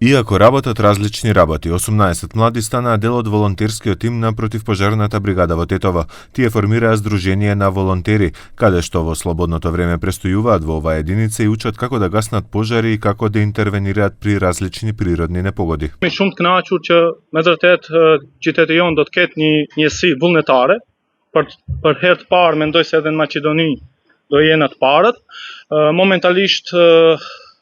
Иако работат различни работи, 18 млади станаа дел од волонтерскиот тим на противпожарната бригада во Тетово. Тие формираа здружение на волонтери, каде што во слободното време престојуваат во оваа единица и учат како да гаснат пожари и како да интервенираат при различни природни непогоди. Ми shumë të kënaqur që me vërtet qyteti jon do të ketë një njësi vullnetare. Për herë të parë mendoj se edhe në Maqedoni do jenë të parët. Momentalisht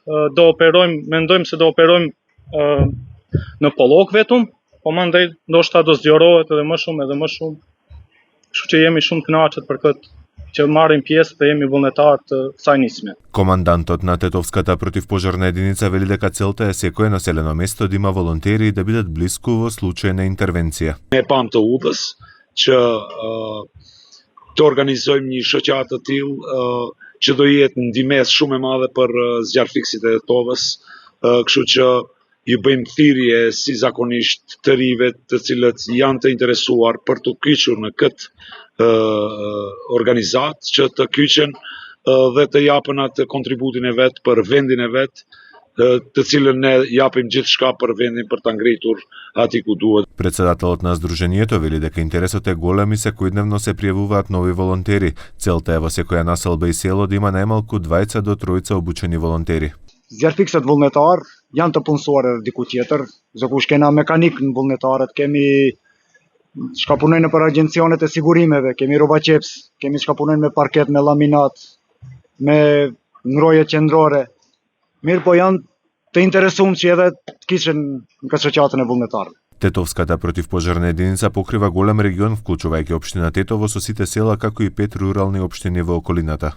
mendojmë se do operojmë në Pollok vetëm, po mandej ndoshta do zgjerohet edhe më shumë. Kështu që jemi shumë të kënaqur për këtë që marrim pjesë dhe jemi vullnetar të kësaj nisme. Командантот на Тетовската противпожарна единица вели дека целта е секое населено место да има волонтери и да бидат блиску во случај на интервенција. Ne pam të udhës që të organizojmë një shoqatë të tillë që do jetë ndihmës shumë e madhe për zjarfikësit e Tetovës, kështu që ju bëjmë thirrje si zakonisht të rive të cilët janë të interesuar për të kyçur në këtë organizatë që të kyçen dhe të japën atë kontributin e vet për vendin e vet, të cilën ne japim gjithçka për vendin për ta ngritur aty ku duhet. Председателот на здруженијето вели дека интересот е голем и секојдневно се пријавуваат нови волонтери. Целта е во секоја населба и село да има најмалку 2 до 3 обучени волонтери. Zjarfikësat vullnetar janë të punësuar edhe diku tjetër, zakonisht kena mekanik në vullnetarët, kemi çka punojnë për agjencionet e sigurimeve, kemi rrobaqeps, kemi çka punojnë me parket, me laminat, me ngroje qendrore. Mirë po janë të interesuar që edhe të kishen në këtë shoqatën e vullnetarëve. Тетовската противпожарна единица покрива голем регион, вклучувајќи општина Тетово со сите села како и 5 рурални општини во околината.